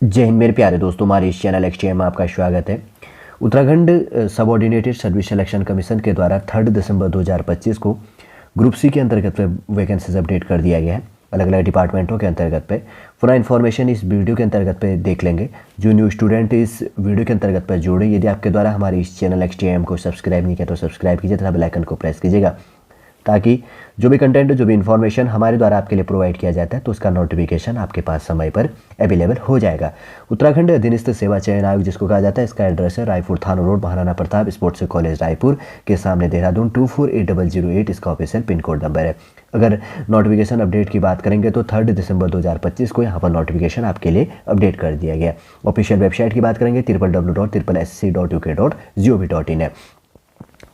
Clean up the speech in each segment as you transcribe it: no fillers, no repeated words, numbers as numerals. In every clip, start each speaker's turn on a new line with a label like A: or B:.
A: जय हिंद मेरे प्यारे दोस्तों, हमारे इस चैनल एक्सटीएम में आपका स्वागत है। Uttarakhand subordinated service selection commission के द्वारा 3 दिसंबर 2025 को ग्रुप सी के अंतर्गत पे वैकेंसीज अपडेट कर दिया गया है अलग अलग डिपार्टमेंटों के अंतर्गत पे। पूरा इन्फॉर्मेशन इस वीडियो के अंतर्गत पे देख लेंगे। जो न्यू स्टूडेंट इस वीडियो के अंतर्गत पर जुड़े, यदि आपके द्वारा हमारे इस चैनल एक्सटीएम को सब्सक्राइब नहीं किया तो सब्सक्राइब कीजिए तथा बेल आइकन को प्रेस कीजिएगा, ताकि जो भी कंटेंट, जो भी इन्फॉर्मेशन हमारे द्वारा आपके लिए प्रोवाइड किया जाता है तो उसका नोटिफिकेशन आपके पास समय पर अवेलेबल हो जाएगा। उत्तराखंड अधीनस्थ सेवा चयन आयोग जिसको कहा जाता है, इसका एड्रेस है रायपुर थाना road, Maharana Pratap sports college Raipur के सामने, देहरादून 248008 इसका ऑफिशियल पिन कोड नंबर है। अगर नोटिफिकेशन अपडेट की बात करेंगे तो 3 दिसंबर 2025 को यहाँ पर नोटिफिकेशन आपके लिए अपडेट कर दिया गया। ऑफिशियल वेबसाइट की बात करेंगे www.sc.uk.gov.in है।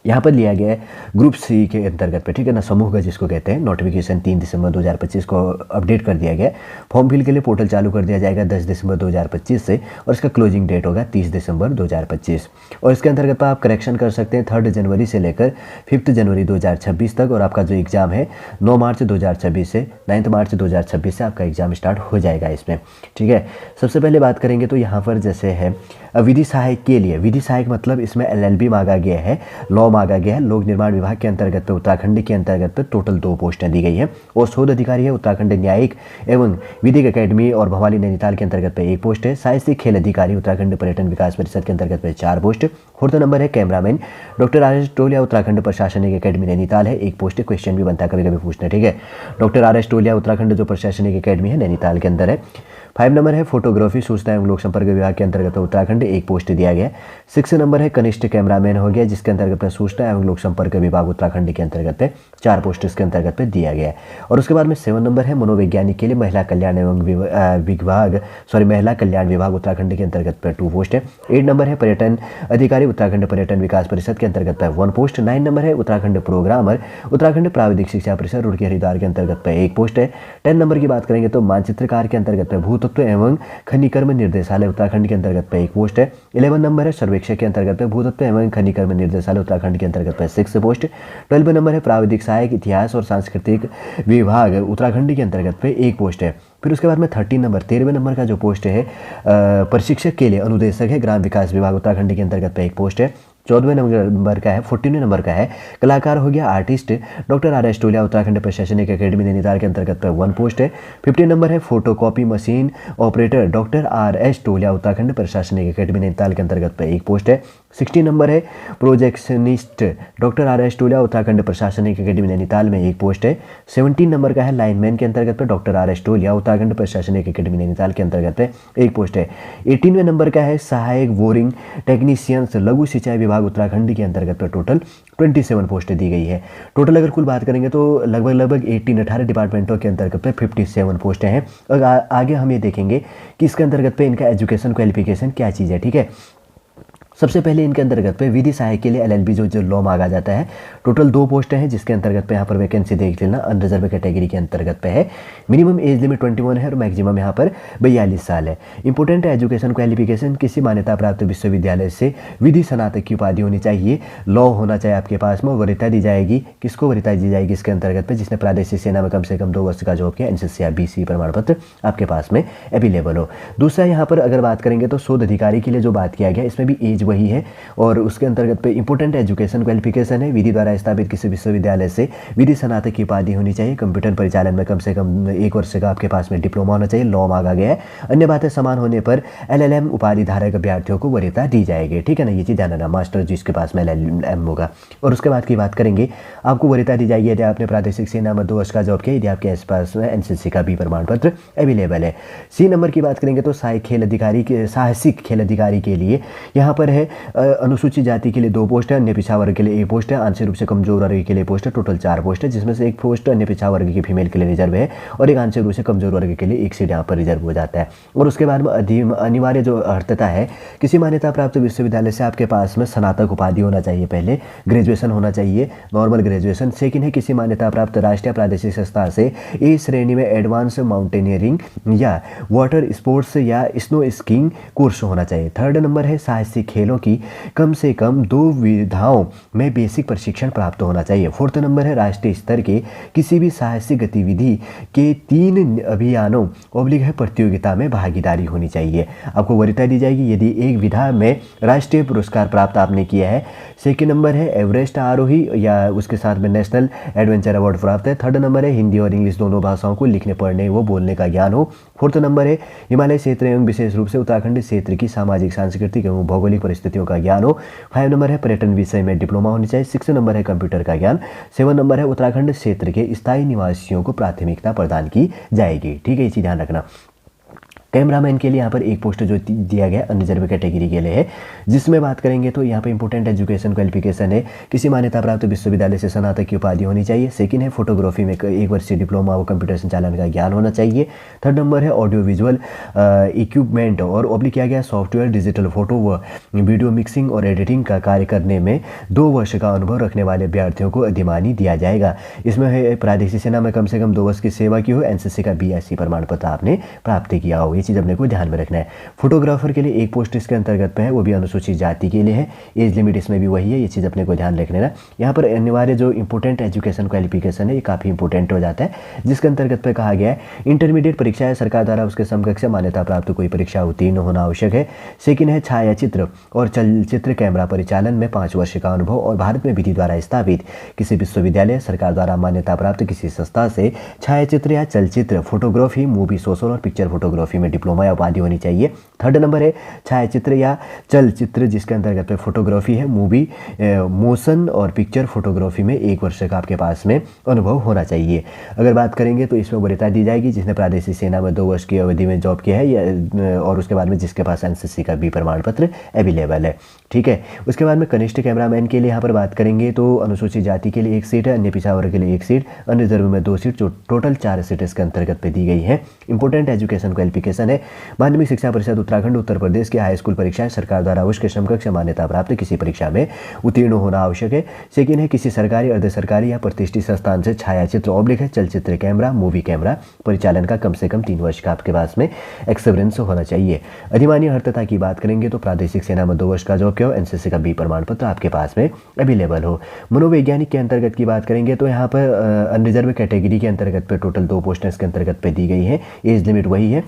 A: यहाँ पर लिया गया है ग्रुप सी के अंतर्गत पे, ठीक है ना, समूह का जिसको कहते हैं। नोटिफिकेशन 3 दिसंबर 2025 को अपडेट कर दिया गया। फॉर्म फिल के लिए पोर्टल चालू कर दिया जाएगा 10 दिसंबर 2025 से, और इसका क्लोजिंग डेट होगा 30 दिसंबर 2025। और इसके अंतर्गत आप करेक्शन कर सकते हैं 3 जनवरी से लेकर 5 जनवरी 2026 तक। और आपका जो एग्ज़ाम है 9 मार्च 2026 से 9 मार्च 2026 से आपका एग्ज़ाम स्टार्ट हो जाएगा इसमें, ठीक है। सबसे पहले बात करेंगे तो यहाँ पर जैसे है विधि सहायक के लिए, विधि सहायक मतलब इसमें LLB मांगा गया है, लॉ मांगा गया है। लोक निर्माण विभाग के अंतर्गत पे उत्तराखंड के अंतर्गत पे टोटल 2 पोस्टें दी गई हैं। और शोध अधिकारी है उत्तराखंड न्यायिक एवं विधिक अकेडमी और भवाली नैनीताल के अंतर्गत पे 1 पोस्ट है। साहसिक खेल अधिकारी उत्तराखंड पर्यटन विकास परिषद के अंतर्गत पे 4 पोस्ट। 4 नंबर है कैमरामैन डॉक्टर RS टोलिया उत्तराखंड प्रशासनिक अकेडमी नैनीताल है, 1 पोस्ट है। क्वेश्चन भी बनता है कभी कभी पूछना, ठीक है। डॉक्टर RS टोलिया उत्तराखंड जो प्रशासनिक अकेडमी है नैनीताल के अंदर है। 5 नंबर है फोटोग्राफी सूचना एवं लोक संपर्क विभाग के अंतर्गत उत्तराखंड, 1 पोस्ट दिया गया। 6 नंबर है कनिष्ठ कैमरामैन हो गया, जिसके अंतर्गत सूचना एवं लोक संपर्क विभाग उत्तराखंड के अंतर्गत 4 पोस्ट इसके अंतर्गत पे दिया गया है। और उसके बाद में 7 नंबर है मनोवैज्ञानिक के लिए महिला कल्याण एवं महिला कल्याण विभाग उत्तराखंड के अंतर्गत पे 2 पोस्ट है। 8 नंबर है पर्यटन अधिकारी उत्तराखंड पर्यटन विकास परिषद के अंतर्गत 1 पोस्ट। 9 नंबर है उत्तराखंड प्रोग्रामर उत्तराखंड प्राविधिक शिक्षा परिषद रुड़की हरिद्वार के अंतर्गत 1 पोस्ट है। 10 नंबर की बात करेंगे तो मानचित्रकार के अंतर्गत भूतत्व एवं खनिकर्म निर्देशालय उत्तराखंड के अंतर्गत 1 पोस्ट है। 11 नंबर है सर्वेक्षक के अंतर्गत भूतत्व एवं खनिकर्म निर्देशालय उत्तराखंड के अंतर्गत 6 पोस्ट। 12 नंबर है प्राविधिक सहायक इतिहास और सांस्कृतिक विभाग उत्तराखंड के अंतर्गत 1 पोस्ट है। फिर उसके बाद में 13 नंबर का जो पोस्ट है प्रशिक्षक के लिए अनुदेशक है ग्राम विकास विभाग उत्तराखंड के अंतर्गत 1 पोस्ट है। 14वें नंबर का है 14वें नंबर का है कलाकार हो गया आर्टिस्ट डॉक्टर RS टोलिया उत्तराखंड प्रशासनिक अकेडमी नैनीताल के अंतर्गत 1 पोस्ट है। 15 नंबर है photocopy machine operator doctor RS टोलिया उत्तराखंड प्रशासनिक अकेडमी नैनीताल के अंतर्गत 1 पोस्ट है। 16 नंबर है प्रोजेक्शनिस्ट डॉक्टर RS टोलिया उत्तराखंड प्रशासनिक अकेडमी नैनीताल में 1 पोस्ट है। 17 नंबर का है लाइनमैन के अंतर्गत डॉक्टर RS टोलिया उत्तराखंड प्रशासनिक अकेडमी नैनीताल के अंतर्गत 1 पोस्ट है। 18वें नंबर का है सहायक बोरिंग टेक्नीशियंस लघु सिंचाई विभाग उत्तराखंड के अंतर्गत टोटल 27 पोस्टें दी गई है। टोटल अगर कुल बात करेंगे तो लगभग 18 डिपार्टमेंटों के अंतर्गत 57 पोस्टें हैं। और आगे हम ये देखेंगे कि इसके अंतर्गत पे इनका एजुकेशन क्वालिफिकेशन क्या चीज़ है, ठीक है। सबसे पहले इनके अंतर्गत पे विधि सहायक के लिए LLB जो लॉ मांगा जाता है, टोटल 2 पोस्टें हैं, जिसके अंतर्गत पे यहाँ पर वैकेंसी देख लेना अनरिजर्व कैटेगरी के अंतर्गत पे है। मिनिमम एज लिमिट 21 है और मैक्सिमम यहाँ पर 42 साल है। इंपॉर्टेंट एजुकेशन क्वालिफिकेशन किसी मान्यता प्राप्त विश्वविद्यालय से विधि स्नातक की उपाधि होनी चाहिए, लॉ होना चाहिए आपके पास में। वरीयता दी जाएगी, किसको वरीयता दी जाएगी इसके अंतर्गत पे, जिसने प्रादेशिक सेना में कम से कम 2 वर्ष का जॉब किया, NCC या BC प्रमाण पत्र आपके पास में अवेलेबल हो। दूसरा यहाँ पर अगर बात करेंगे तो शोध अधिकारी के लिए जो बात किया गया, इसमें भी एज वही है। और उसके अंतर्गत पे इंपॉर्टेंट एजुकेशन क्वालिफिकेशन है, विधि द्वारा स्थापित किसी विश्वविद्यालय से विधि स्नातक की उपाधि होनी चाहिए। कंप्यूटर परिचालन में कम से कम 1 वर्ष का आपके पास में डिप्लोमा होना चाहिए, लॉ मांगा गया है। अन्य बातें समान होने पर LLM उपाधि धारक अभ्यर्थियों को वरीयता दी जाएगी, ठीक है ना। ये चीज़ ध्यान रखना, मास्टर जिसके पास में LLM होगा। और उसके बाद की बात करेंगे, आपको वरीयता दी जाएगी यदि आपने प्रादेशिक सेना में 2 वर्ष का जॉब किया, यदि आपके आसपास में NCC का भी प्रमाण पत्र अवेलेबल है। C नंबर की बात करेंगे तो साहसिक खेल अधिकारी के लिए यहाँ पर है अनुसूचित जाति के लिए 2 पोस्ट है, अन्य पिछड़ा वर्ग के लिए 1 पोस्ट है, आंशिक रूप से कमजोर वर्ग के लिए पोस्ट है। टोटल 4 पोस्ट है, जिसमें से 1 पोस्ट अन्य पिछड़ा वर्ग की फीमेल के लिए रिजर्व है और एक आंशिक रूप से कमजोर वर्ग के लिए 1 सीट यहाँ पर रिजर्व हो जाता है। और उसके बाद में अनिवार्य जो अर्थता है, किसी मान्यता प्राप्त विश्वविद्यालय से आपके पास में स्नातक उपाधि होना चाहिए, पहले ग्रेजुएशन होना चाहिए, नॉर्मल ग्रेजुएशन। सेकेंड है किसी मान्यता प्राप्त राष्ट्रीय प्रादेशिक संस्था से ए श्रेणी में एडवांस माउंटेनियरिंग या वाटर स्पोर्ट्स या स्नो स्कीइंग कोर्स होना चाहिए। 3rd नंबर है साहसिक खेल खेलों की कम से कम 2 विधाओं में बेसिक प्रशिक्षण प्राप्त होना चाहिए। 4th नंबर है राष्ट्रीय स्तर के किसी भी साहसिक गतिविधि के 3 अभियानों ऑब्लिक है प्रतियोगिता में भागीदारी होनी चाहिए। आपको वरीयता दी जाएगी यदि एक विधा में राष्ट्रीय पुरस्कार प्राप्त आपने किया है। 2nd नंबर है एवरेस्ट आरोही या उसके साथ में नेशनल एडवेंचर अवार्ड प्राप्त है। 3rd नंबर है हिंदी और इंग्लिश दोनों भाषाओं को लिखने पढ़ने व बोलने का ज्ञान हो। 4th नंबर है हिमालय क्षेत्र एवं विशेष रूप से उत्तराखंड क्षेत्र की सामाजिक सांस्कृतिक एवं भौगोलिक परिस्थितियों का ज्ञान हो। 5 नंबर है पर्यटन विषय में डिप्लोमा होनी चाहिए। 6 नंबर है कंप्यूटर का ज्ञान। 7 नंबर है उत्तराखंड क्षेत्र के स्थायी निवासियों को प्राथमिकता प्रदान की जाएगी। ठीक है, इसी ध्यान रखना। कैमरामैन के लिए यहाँ पर एक पोस्ट जो दिया गया अनरिजर्व कैटेगरी के लिए है, जिसमें बात करेंगे तो यहाँ पे इंपॉर्टेंट एजुकेशन क्वालिफिकेशन है किसी मान्यता प्राप्त विश्वविद्यालय से स्नातक की उपाधि होनी चाहिए। 2nd है फोटोग्राफी में 1 वर्षीय डिप्लोमा व कंप्यूटर संचालन का ज्ञान होना चाहिए। 3rd नंबर है ऑडियो विजुअल इक्विपमेंट और ऑब्लिक किया गया सॉफ्टवेयर डिजिटल फोटो व वीडियो मिक्सिंग और एडिटिंग का कार्य करने में 2 वर्ष का अनुभव रखने वाले अभ्यर्थियों को अधिमानी दिया जाएगा। इसमें है प्रादेशिक सेना में कम से कम 2 वर्ष की सेवा की हो, एनसीसी का BSc प्रमाण पत्र आपने प्राप्त किया हो। ये चीज़ अपने को ध्यान में रखना है। फोटोग्राफर के लिए एक पोस्ट इसके अंतर्गत पे है, वो भी अनुसूचित जाति के लिए है। एज लिमिट इसमें भी वही है, ये चीज़ अपने को ध्यान रखना है। यहाँ पर अनिवार्य जो इंपॉर्टेंट एजुकेशन क्वालिफिकेशन है ये काफ़ी इंपॉर्टेंट हो जाता है, जिसके अंतर्गत पे कहा गया है इंटरमीडिएट परीक्षा है सरकार द्वारा उसके समकक्ष मान्यता प्राप्त कोई परीक्षा उत्तीर्ण होना आवश्यक है। 2nd है छायाचित्र और चलचित्र कैमरा परिचालन में 5 वर्ष का अनुभव और भारत में विधि द्वारा स्थापित किसी विश्वविद्यालय सरकार द्वारा मान्यता प्राप्त किसी संस्था से छायाचित्र या चलचित्र फोटोग्राफी मूवी सोशल और पिक्चर फोटोग्राफी में डिप्लोमा या उपाधि होनी चाहिए। 3rd नंबर है छायाचित्र या चलचित्र जिसके अंतर्गत पे फोटोग्राफी है, मूवी मोशन और पिक्चर फोटोग्राफी में 1 वर्ष का आपके पास में अनुभव होना चाहिए। अगर बात करेंगे तो इसमें वरीयता दी जाएगी जिसने प्रादेशिक सेना में 2 वर्ष की अवधि में जॉब किया है या और उसके बाद में जिसके पास एनसीसी का भी प्रमाण पत्र अवेलेबल है। ठीक है, उसके बाद में कनिष्ठ कैमरामैन के लिए यहाँ पर बात करेंगे तो अनुसूचित जाति के लिए 1 सीट है, अन्य पिछड़ा वर्ग के लिए 1 सीट, अन्य रिजर्व में 2 सीट, जो टोटल 4 सीट इसके अंतर्गत पे दी गई है। इंपॉर्टेंट एजुकेशन क्वालिफिकेशन है माध्यमिक शिक्षा परिषद उत्तराखंड उत्तर प्रदेश की हाई स्कूल परीक्षाएं सरकार द्वारा उसके समकक्ष मान्यता प्राप्त किसी परीक्षा में उत्तीर्ण होना आवश्यक है। 2nd है किसी सरकारी अर्ध सरकारी या प्रतिष्ठित संस्थान से छायाचित्र ऑब्लिक है चलचित्र कैमरा मूवी कैमरा परिचालन का कम से कम 3 वर्ष का आपके पास में एक्सपीरियंस होना चाहिए। अधिमान्य अर्हता की बात करेंगे तो प्रादेशिक सेना में 2 वर्ष का जॉब किया हो, एनसीसी का भी प्रमाण पत्र आपके पास में अवेलेबल हो। मनोवैज्ञानिक के अंतर्गत की बात करेंगे तो यहाँ पर अनरिजर्व कैटेगरी के अंतर्गत पे टोटल 2 पोस्टें इसके अंतर्गत पे दी गई है। एज लिमिट वही है।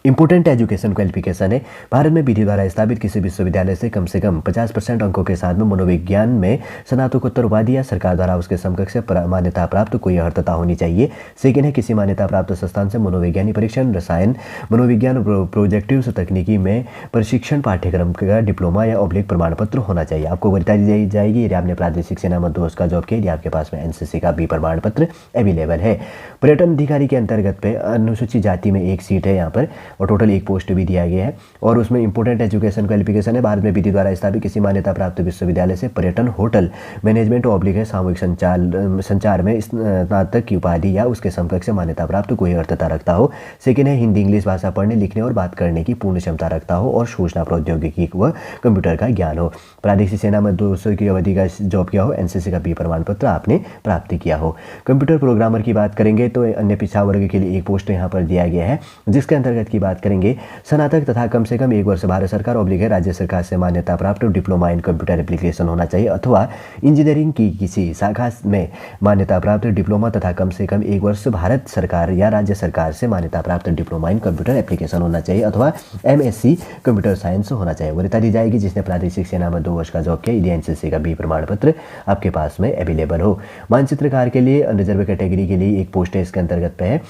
A: इंपॉर्टेंट एजुकेशन क्वालिफिकेशन है भारत में विधि द्वारा स्थापित किसी विश्वविद्यालय से कम 50% अंकों के साथ में मनोविज्ञान में स्नातकोत्तर उपाधि या सरकार द्वारा उसके समकक्ष मान्यता प्राप्त कोई अर्हता होनी चाहिए। 2nd है किसी मान्यता प्राप्त संस्थान से मनोवैज्ञानिक परीक्षण रसायन मनोविज्ञान प्रोजेक्टिव तकनीकी में प्रशिक्षण पाठ्यक्रम का डिप्लोमा या ऑब्लिक प्रमाण पत्र होना चाहिए। आपको वरीयता दी जाएगी यदि आपने प्रादेशिक सेना में 2 वर्ष का जॉब किया यदि आपके पास में एनसीसी का भी प्रमाण पत्र अवेलेबल है। पर्यटन अधिकारी के अंतर्गत पे अनुसूचित जाति में 1 सीट है यहाँ पर और टोटल 1 पोस्ट भी दिया गया है और उसमें इंपॉर्टेंट एजुकेशन क्वालिफिकेशन है भारत में विधि द्वारा स्थापित किसी मान्यता प्राप्त विश्वविद्यालय से पर्यटन होटल मैनेजमेंट ऑब्लिक है सामूहिक संचार में स्नातक की उपाधि या उसके समकक्ष मान्यता प्राप्त कोई अर्हता रखता हो। 2nd है हिंदी इंग्लिश भाषा पढ़ने लिखने और बात करने की पूर्ण क्षमता रखता हो और सूचना प्रौद्योगिकी व कंप्यूटर का ज्ञान हो। प्रादेशिक सेना में 2 वर्ष की अवधि का जॉब किया हो, एनसीसी का भी प्रमाण पत्र आपने प्राप्त किया हो। कंप्यूटर प्रोग्रामर की बात करेंगे तो अन्य पिछड़ा वर्ग के लिए 1 पोस्ट यहाँ पर दिया गया है, जिसके अंतर्गत की बात करेंगे स्नातक तथा कम से कम 1 वर्ष भारत सरकार ऑब्लिक है राज्य सरकार से मान्यता प्राप्त डिप्लोमा इन कंप्यूटर एप्लीकेशन होना चाहिए अथवा इंजीनियरिंग की किसी शाखा में मान्यता प्राप्त डिप्लोमा तथा कम से कम 1 वर्ष भारत सरकार या राज्य सरकार से मान्यता प्राप्त डिप्लोमा इन कंप्यूटर एप्लीकेशन होना चाहिए अथवा MSc कंप्यूटर साइंस होना चाहिए। वरीयता दी जाएगी जिसने प्रादेशिक सेना में 2 वर्ष का जॉब किया यदि एनसीसी का भी प्रमाण पत्र आपके पास में अवेलेबल हो। मानचित्रकार के लिए अनरिजर्व कैटेगरी के लिए 1 पोस्ट है इसके अंतर्गत पे है,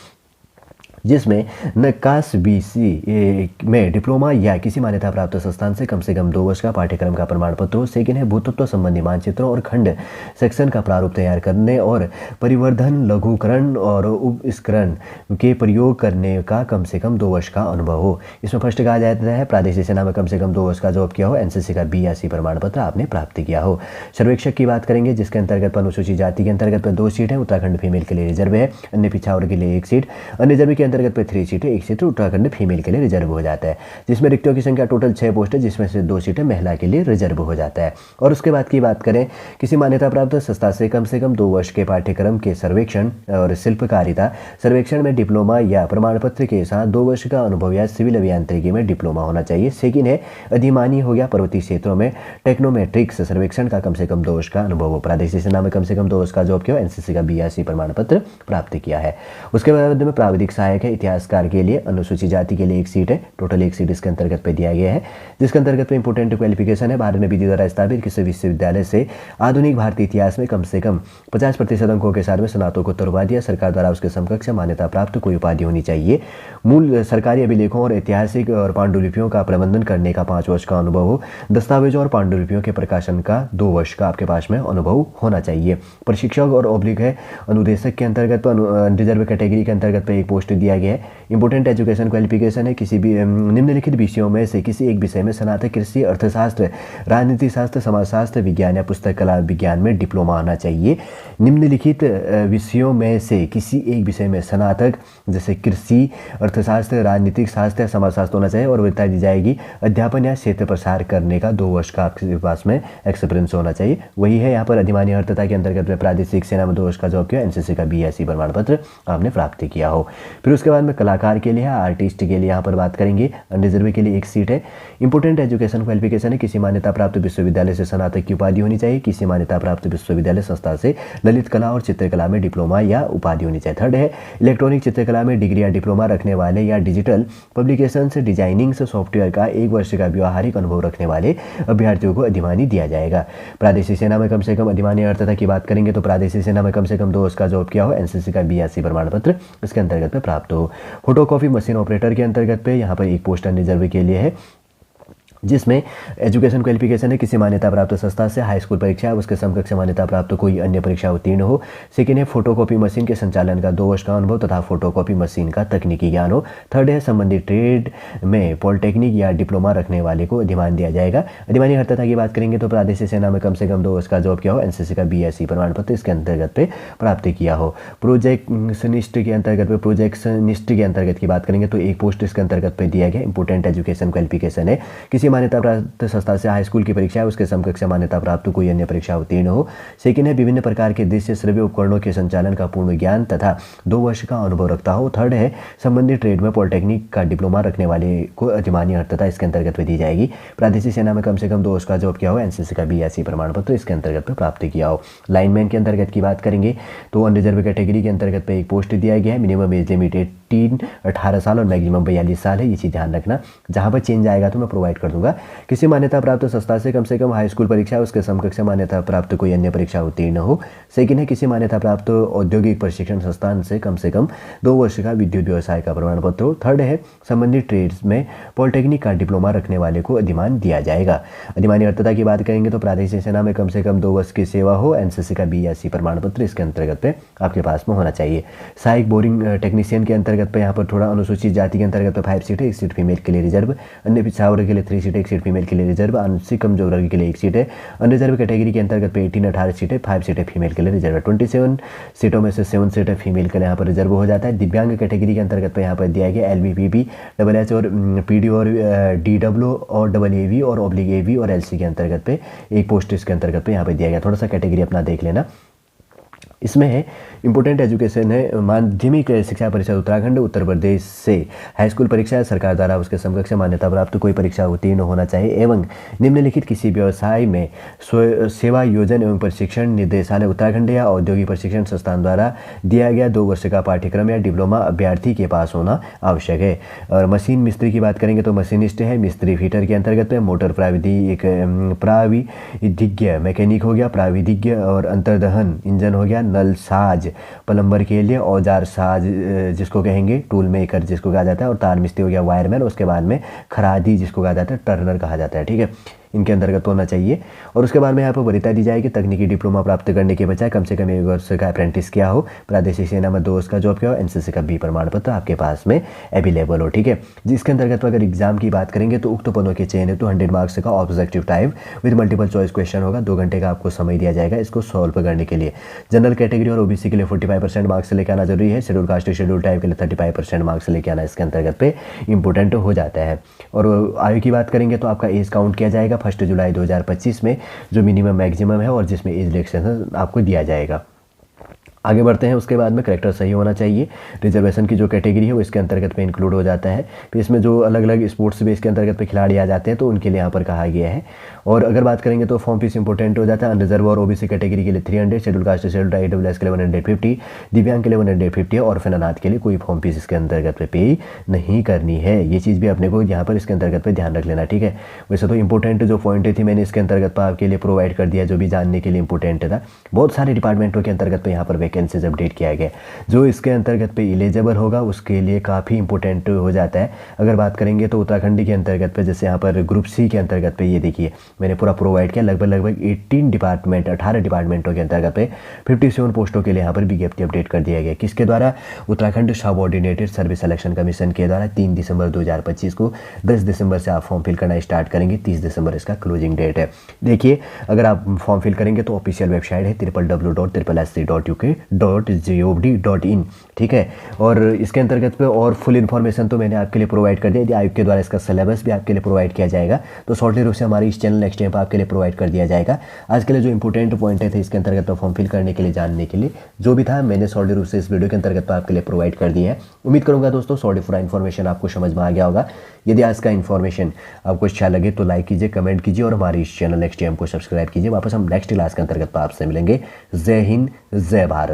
A: जिसमें नक्काशबीसी में डिप्लोमा या किसी मान्यता प्राप्त संस्थान से कम 2 वर्ष का पाठ्यक्रम का प्रमाण पत्र हो। 2nd है भूतत्व संबंधी मानचित्रों और खंड सेक्शन का प्रारूप तैयार करने और परिवर्धन लघुकरण और उपस्करण के प्रयोग करने का कम से कम 2 वर्ष का अनुभव हो। इसमें फर्स्ट कहा जाता है प्रादेशिक सेना में कम से कम 2 वर्ष का जॉब किया हो, एनसीसी का BSc प्रमाण पत्र आपने प्राप्त किया हो। सर्वेक्षक की बात करेंगे जिसके अंतर्गत अनुसूचित जाति के अंतर्गत 2 सीट है, उत्तराखंड फीमेल के लिए रिजर्व है, अन्य पिछड़ा वर्ग के लिए 1 सीट, अन्य रिजर्व के अंतर्गत पे 3 सीटें, 1 सीट उत्तराखंड फीमेल के लिए रिजर्व हो जाता है, जिसमें रिक्तियों की संख्या टोटल 6 पोस्ट है, जिसमें से 2 सीटें महिला के लिए रिजर्व हो जाता है। और उसके बाद की बात करें, किसी मान्यता प्राप्त संस्था से कम 2 वर्ष के पाठ्यक्रम के सर्वेक्षण और शिल्पकारिता सर्वेक्षण में डिप्लोमा या प्रमाण पत्र के साथ 2 वर्ष का अनुभव या सिविल अभियांत्रिकी में डिप्लोमा होना चाहिए। सेकंड है अधिमानी हो गया, पर्वतीय क्षेत्रों में टेक्नोमेट्रिक्स सर्वेक्षण का कम से कम 2 वर्ष का अनुभव हो, प्रादेशिक सेना में कम से कम 2 वर्ष का जॉब किया, एनसीसी का BSc प्रमाण पत्र प्राप्त किया है। उसके बाद में प्राविधिक सहायक है, इतिहासकार के लिए अनुसूचित जाति के लिए 1 सीट है, टोटल 1 सीट इसके अंतर्गत पे दिया गया है, जिसके अंतर्गत पे इंपोर्टेंट क्वालिफिकेशन है, भारत में विधि द्वारा स्थापित किसी विश्वविद्यालय से आधुनिक भारतीय इतिहास में कम से कम 50% अंकों के साथ में स्नातकोत्तर उपाधि या सरकार द्वारा उसके समकक्ष मान्यता प्राप्त कोई उपाधि होनी चाहिए। मूल सरकारी अभिलेखों और ऐतिहासिक और पांडुलिपियों का प्रबंधन करने का 5 वर्ष का अनुभव हो, दस्तावेजों और पांडुलिपियों के प्रकाशन का 2 वर्ष का आपके पास में अनुभव होना चाहिए। प्रशिक्षक और ऑब्लिक है अनुदेशक के अंतर्गत रिजर्व कैटेगरी के अंतर्गत पे 1 पोस्ट दिया गया है। इंपोर्टेंट एजुकेशन क्वालिफिकेशन है, किसी भी निम्नलिखित विषयों में से किसी एक विषय में स्नातक कृषि, अर्थशास्त्र, राजनीति शास्त्र, समाजशास्त्र, विज्ञान या पुस्तक कला विज्ञान में डिप्लोमा आना चाहिए। निम्नलिखित विषयों में से किसी एक विषय में स्नातक जैसे कृषि, अर्थशास्त्र, राजनीतिक शास्त्र या समाजशास्त्र होना चाहिए और वरीयता दी जाएगी अध्यापन या क्षेत्र प्रसार करने का 2 वर्ष का आपके पास में एक्सपीरियंस होना चाहिए। वही है यहाँ पर अधिमानी अर्थता के अंतर्गत में प्रादेशिक सेना में 2 वर्ष का जॉब किया, एनसीसी का BSc प्रमाण पत्र आपने प्राप्त किया हो। फिर उसके बाद में कलाकार के लिए है, आर्टिस्ट के लिए यहाँ पर बात करेंगे, अनरिजर्व के लिए 1 सीट है। इंपोर्टेंट एजुकेशन क्वालिफिकेशन है, किसी मान्यता प्राप्त विश्वविद्यालय से स्नातक की उपाधि होनी चाहिए, किसी मान्यता प्राप्त विश्वविद्यालय संस्था से ललित कला और चित्रकला में डिप्लोमा या उपाधि होनी चाहिए। थर्ड है इलेक्ट्रॉनिक चित्रकला में डिग्री या डिप्लोमा रखने वाले या डिजिटल पब्लिकेशन से डिजाइनिंग से सॉफ्टवेयर का 1 वर्ष का व्यावहारिक अनुभव रखने वाले अभ्यर्थियों को अधिमानी दिया जाएगा। प्रादेशिक सेना में कम से कम अधिमानी अर्थता की बात करेंगे तो प्रादेशिक सेना में कम से कम 2 वर्ष का जॉब किया हो, एनसीसी का BSc प्रमाण पत्र इसके अंतर्गत में प्राप्त हो। फोटोकॉपी मशीन ऑपरेटर के अंतर्गत पे यहाँ पर 1 पोस्ट रिजर्व के लिए है, जिसमें एजुकेशन क्वालिफिकेशन है, किसी मान्यता प्राप्त संस्था से हाई स्कूल परीक्षा उसके समकक्ष मान्यता प्राप्त कोई अन्य परीक्षा उत्तीर्ण हो। सेकेंड है फोटोकॉपी मशीन के संचालन का 2 वर्ष का अनुभव तथा फोटोकॉपी मशीन का तकनीकी ज्ञान हो। थर्ड है संबंधित ट्रेड में पॉलिटेक्निक या डिप्लोमा रखने वाले को अधिमान दिया जाएगा। अधिमानी अर्थता की बात करेंगे तो प्रादेशिक सेना में कम से कम 2 वर्ष का जॉब किया हो, एनसीसी का BSc प्रमाण पत्र इसके अंतर्गत पे प्राप्त किया हो। प्रोजेक्शनिस्ट के अंतर्गत की बात करेंगे तो 1 पोस्ट इसके अंतर्गत पे दिया गया। इंपोर्टेंट एजुकेशन क्वालिफिकेशन है, किसी मान्यता प्राप्त संस्था से हाई स्कूल की परीक्षा है उसके समकक्ष मान्यता प्राप्त कोई अन्य परीक्षा उत्तीर्ण हो। सेकेंड है विभिन्न प्रकार के दृश्य श्रव्य उपकरणों के संचालन का पूर्ण ज्ञान तथा 2 वर्ष का अनुभव रखता हो। थर्ड है संबंधित ट्रेड में पॉलिटेक्निक का डिप्लोमा रखने वाले को अधिमानी अर्थता इसके अंतर्गत दी जाएगी। प्रादेशिक सेना में कम से कम 2 वर्ष का जॉब किया हो, एनसीसी का BSc प्रमाण पत्र इसके अंतर्गत प्राप्त किया हो। लाइनमैन के अंतर्गत की बात करेंगे तो अनरिजर्व कैटेगरी के अंतर्गत पे 1 पोस्ट दिया गया है। मिनिमम एज लिमिट 18 साल और मैक्सिमम 42 साल है, ये चीज़ ध्यान रखना। जहाँ पर चेंज आएगा तो मैं प्रोवाइड कर दूंगा। किसी मान्यता प्राप्त संस्था से कम हाई स्कूल परीक्षा उसके समकक्ष मान्यता प्राप्त कोई अन्य परीक्षा उत्तीर्ण हो। सेकेंड है किसी मान्यता प्राप्त औद्योगिक प्रशिक्षण संस्थान से कम 2 वर्ष का विद्युत व्यवसाय का प्रमाण पत्र हो। थर्ड है संबंधित ट्रेड्स में पॉलिटेक्निक का डिप्लोमा रखने वाले को अधिमान दिया जाएगा। अधिमानी अर्थता की बात करेंगे तो प्रादेशिक सेना में कम 2 वर्ष की सेवा हो, एनसीसी का BSc प्रमाण पत्र इसके अंतर्गत पे आपके पास में होना चाहिए। सहायक बोरिंग टेक्नीशियन के अंतर्गत पे यहाँ पर थोड़ा अनुसूचित जाति के अंतर्गत पे 5 सीट है, 1 सीट फीमेल के लिए रिजर्व। अन्य पिछड़ा वर्ग के लिए 3 सीट, 1 सीट फीमेल के लिए रिजर्व। आंशिक कमजोर वर्ग के लिए 1 सीट है। अनरिजर्व कैटेगरी के अंतर्गत पे 18 सीट है, 5 सीटें फीमेल के लिए रिजर्व। 27 सीटों में से 7 सीटें फीमेल के लिए यहाँ पर रिजर्व हो जाता है। दिव्यांग कैटेगरी के अंतर्गत पे यहाँ पर दिया गया LBPB, HH और PD और DW और AAV और OBLIG और LC के अंतर्गत पे 1 पोस्ट इसके अंतर्गत पे यहाँ पे दिया गया। थोड़ा सा कैटेगरी अपना देख लेना। इसमें है इंपोर्टेंट एजुकेशन है, माध्यमिक शिक्षा परिषद उत्तराखंड उत्तर प्रदेश से हाई स्कूल परीक्षा सरकार द्वारा उसके समकक्ष मान्यता प्राप्त कोई परीक्षा उत्तीर्ण होना चाहिए एवं निम्नलिखित किसी व्यवसाय में सेवा योजन एवं प्रशिक्षण निर्देशालय उत्तराखंड या औद्योगिक प्रशिक्षण संस्थान द्वारा दिया गया 2 वर्ष का पाठ्यक्रम या डिप्लोमा अभ्यर्थी के पास होना आवश्यक है। और मशीन मिस्त्री की बात करेंगे तो मशीनिस्ट है, मिस्त्री फिटर के अंतर्गत में मोटर प्राविधिज्ञ मैकेनिक हो गया, प्राविधिज्ञ और अंतर्दहन इंजन हो गया, नल साज प्लम्बर के लिए, औजार साज जिसको कहेंगे टूल मेकर जिसको कहा जाता है, और तार मिस्त्री हो गया वायरमैन। उसके बाद में खरादी जिसको कहा जाता है टर्नर कहा जाता है। ठीक है, इनके अंतर्गत होना चाहिए। और उसके बाद में यहाँ पर वरीयता दी जाएगी, तकनीकी डिप्लोमा प्राप्त करने के बजाय कम से कम 1 वर्ष का अप्रेंटिस किया हो, प्रादेशिक सेना में 2 वर्ष का जॉब किया हो, एनसीसी का बी प्रमाण पत्र आपके पास में अवेलेबल हो। ठीक है, जिसके अंतर्गत अगर एग्जाम की बात करेंगे तो उक्त पदों के चयन हेतु 100 मार्क्स का objective type with multiple choice question होगा। 2 घंटे का आपको समय दिया जाएगा इसको सॉल्व करने के लिए। जनरल कैटेगरी और ओबीसी के लिए 45% मार्क्स लेके आना जरूरी है। शेड्यूल कास्ट शेड्यूल टाइप के लिए 35% मार्क्स लेके आना इसके अंतर्गत पे इंपॉर्टेंट हो जाता है। और आयु की बात करेंगे तो आपका एज काउंट किया जाएगा 1 जुलाई 2025 में, जो मिनिमम मैक्सिमम है और जिसमें एज रिलैक्सेशन आपको दिया जाएगा। आगे बढ़ते हैं, उसके बाद में करेक्टर सही होना चाहिए। रिजर्वेशन की जो कैटेगरी है वो इसके अंतर्गत पे इंक्लूड हो जाता है। फिर इसमें जो अलग अलग स्पोर्ट्स बेस के अंतर्गत पे खिलाड़ी आ जाते हैं तो उनके लिए यहाँ पर कहा गया है। और अगर बात करेंगे तो फॉर्म फीस इंपॉर्टेंट हो जाता है। अनरिजर्व और ओबीसी कैटेगरी के लिए 300, शेड्यूल कास्ट शेड्यूल ईडब्ल्यूएस के लिए 150, दिव्यांग के लिए 150 और फिर अनाथ के लिए कोई फॉर्म फीस इसके अंतर्गत पे पे नहीं करनी है। ये चीज़ भी अपने को यहाँ पर इसके अंतर्गत पे ध्यान रख लेना। ठीक है, वैसे तो इंपॉर्टेंट जो पॉइंट थी मैंने इसके अंतर्गत पर आपके लिए प्रोवाइड कर दिया, जो भी जानने के लिए इंपॉर्टेंट था। बहुत सारे डिपार्टमेंटों के अंतर्गत पे यहाँ पर वैकेंसीज अपडेट किया गया। जो इसके अंतर्गत पे एलिजिबल होगा उसके लिए काफ़ी इंपॉर्टेंट हो जाता है। अगर बात करेंगे तो उत्तराखंड के अंतर्गत पे जैसे यहाँ पर ग्रुप सी के अंतर्गत पे ये देखिए मैंने पूरा प्रोवाइड किया, लगभग 18 डिपार्टमेंटों के अंतर्गत पे 57 पोस्टों के लिए यहाँ पर विज्ञप्ति अपडेट कर दिया गया। किसके द्वारा? Uttarakhand subordinated service selection commission के द्वारा 3 दिसंबर 2025 को। 10 दिसंबर से आप फॉर्म फिल करना स्टार्ट करेंगे, 30 दिसंबर इसका क्लोजिंग डेट है। देखिए अगर आप फॉर्म फिल करेंगे तो ऑफिशियल वेबसाइट है www.ssc.uk.gov.in। ठीक है, और इसके अंतर्गत पे और फुल इन्फॉर्मेशन तो मैंने आपके लिए प्रोवाइड कर दिया। यदि आयोग के द्वारा इसका सिलेबस भी आपके लिए प्रोवाइड किया जाएगा तो शॉर्टली रूप से हमारे इस चैनल नेक्स्ट टाइम पर आपके लिए प्रोवाइड कर दिया जाएगा। आज के लिए जो इंपॉर्टेंट पॉइंट थे इसके अंतर्गत फॉर्म फिल करने के लिए जानने के लिए जो भी था मैंने शॉर्टली रूप से इस वीडियो के अंतर्गत आपके लिए प्रोवाइड कर दिया है। उम्मीद करूंगा दोस्तों शॉर्टली पूरा इन्फॉर्मेशन आपको समझ में आ गया होगा। यदि आज का इन्फॉर्मेशन आपको अच्छा लगे तो लाइक कीजिए, कमेंट कीजिए और हमारे इस चैनल नेक्स्ट टाइम को सब्सक्राइब कीजिए। वापस हम नेक्स्ट क्लास के अंतर्गत आपसे मिलेंगे। जय हिंद, जय भारत।